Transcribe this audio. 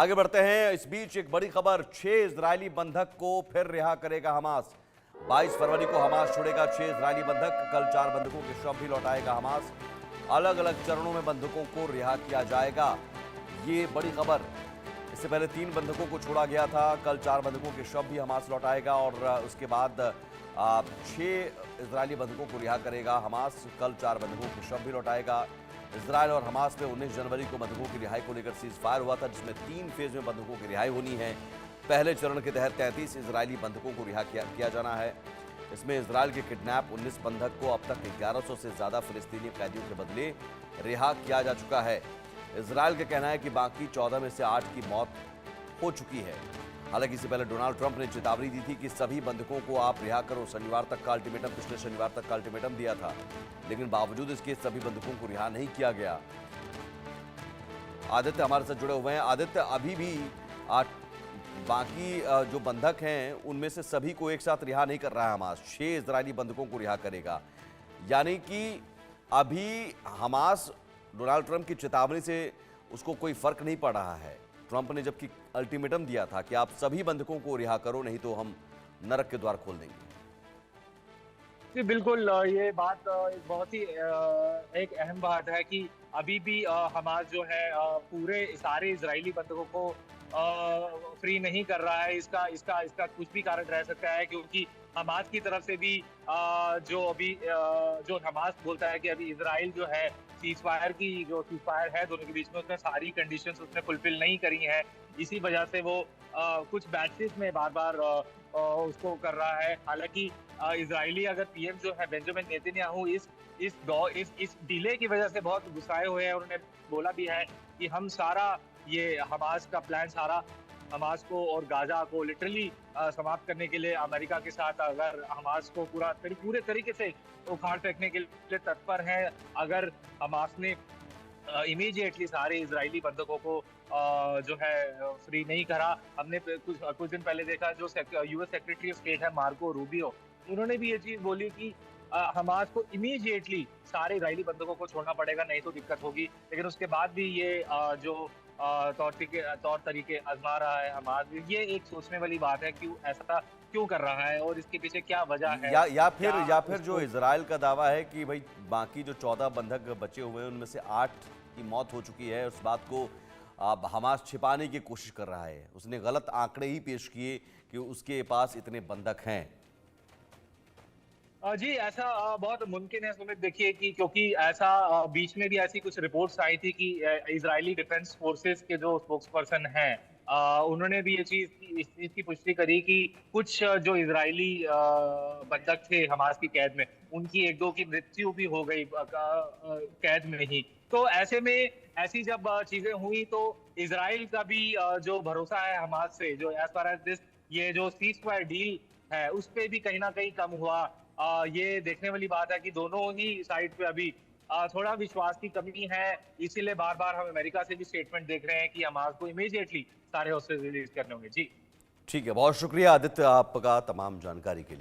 आगे बढ़ते हैं। इस बीच एक बड़ी खबर, 6 इजरायली बंधक को फिर रिहा करेगा हमास। 22 फरवरी को हमास छोड़ेगा 6 इजरायली बंधक। कल 4 बंधकों के शव भी लौटाएगा हमास। अलग अलग चरणों में बंधकों को रिहा किया जाएगा, ये बड़ी खबर। इससे पहले 3 बंधकों को छोड़ा गया था। कल 4 बंधकों के शव भी हमास लौटाएगा और उसके बाद 6 इजरायली बंधकों को रिहा करेगा हमास। कल 4 बंधकों के शव भी लौटाएगा। इजरायल और हमास में 19 जनवरी को बंधकों की रिहाई को लेकर सीज फायर हुआ था, जिसमें 3 फेज में बंधकों की रिहाई होनी है। पहले चरण के तहत 33 इजरायली बंधकों को रिहा किया जाना है। इसमें इजरायल के किडनैप 19 बंधक को अब तक 1100 से ज्यादा फिलिस्तीनी कैदियों के बदले रिहा किया जा चुका है। इजरायल का कहना है कि बाकी 14 में से 8 की मौत हो चुकी है। हालांकि इससे पहले डोनाल्ड ट्रंप ने चेतावनी दी थी कि सभी बंधकों को आप रिहा करो। शनिवार तक का अल्टीमेटम, पिछले शनिवार तक का अल्टीमेटम दिया था, लेकिन बावजूद इसके सभी बंधकों को रिहा नहीं किया गया। आदित्य हमारे साथ जुड़े हुए हैं। आदित्य, अभी भी बाकी जो बंधक हैं उनमें से सभी को एक साथ रिहा नहीं कर रहा है हमास। 6 इजरायली बंधकों को रिहा करेगा, यानी कि अभी हमास डोनाल्ड ट्रंप की चेतावनी से उसको कोई फर्क नहीं पड़ रहा है। ट्रंप ने जबकि अल्टीमेटम दिया था कि आप सभी बंधकों को रिहा करो, नहीं तो हम नरक के द्वार खोल देंगे। जी बिल्कुल, ये बात एक बहुत ही एक अहम बात है कि अभी भी हमास जो है पूरे सारे इजरायली बंधकों को फ्री नहीं कर रहा है। इसका इसका इसका कुछ भी कारण रह सकता है, क्योंकि हमास की तरफ से भी जो अभी जो हमास बोलता है कि अभी इजराइल जो है सीजफायर की जो सीजफायर है दोनों के बीच में, उसने सारी कंडीशंस उसने फुलफिल नहीं करी हैं। इसी वजह से वो कुछ बैचेस में बार बार उसको कर रहा है। हालांकि इजरायली अगर पीएम जो है बेंजामिन नेतन्याहू इस डिले की वजह से बहुत गुस्साए हुए हैं। उन्होंने बोला भी है कि हम सारा ये हमास का प्लान सारा हमास को और गाजा को लिटरली समाप्त करने के लिए अमेरिका के साथ अगर हमास को पूरे तरीके से उखाड़ फेंकने के लिए तत्पर है। अगर हमास ने इमीडिएटली सारे इजरायली बंधकों को जो है फ्री नहीं करा। हमने कुछ दिन पहले देखा, जो यूएस सेक्रेटरी ऑफ स्टेट है मार्को रूबियो, उन्होंने भी ये चीज बोली कि हमास को इमीडिएटली सारे इजरायली बंधकों को छोड़ना पड़ेगा, नहीं तो दिक्कत होगी। लेकिन उसके बाद भी ये जो तौर तरीके आजमा रहा है हमास, ये एक सोचने वाली बात है, क्यों ऐसा क्यों कर रहा है और इसके पीछे क्या वजह है। या फिर जो इजराइल का दावा है कि भाई बाकी जो 14 बंधक बचे हुए हैं उनमें से 8 की मौत हो चुकी है, उस बात को अब हमास छिपाने की कोशिश कर रहा है। उसने गलत आंकड़े ही पेश किए कि उसके पास इतने बंधक हैं। जी ऐसा बहुत मुमकिन है सुमित, देखिए कि क्योंकि ऐसा बीच में भी ऐसी कुछ रिपोर्ट्स आई थी कि इजरायली डिफेंस फोर्सेस के जो स्पोक्स पर्सन हैं उन्होंने भी इस चीज की पुष्टि करी कि कुछ जो इजरायली बंधक थे हमास की कैद में, उनकी 1-2 की मृत्यु भी हो गई कैद में ही। तो ऐसे में ऐसी जब चीजें हुई तो इजराइल का भी जो भरोसा है हमास से, जो एज फार एज दिस ये जो सीज फायर डील है उस पे भी कहीं ना कहीं कम हुआ। ये देखने वाली बात है कि दोनों ही साइड पे अभी थोड़ा विश्वास की कमी है। इसीलिए बार बार हम अमेरिका से भी स्टेटमेंट देख रहे हैं कि हमास को इमीडिएटली सारे हॉस्टेज रिलीज करने होंगे। जी ठीक है, बहुत शुक्रिया आदित्य आपका तमाम जानकारी के लिए।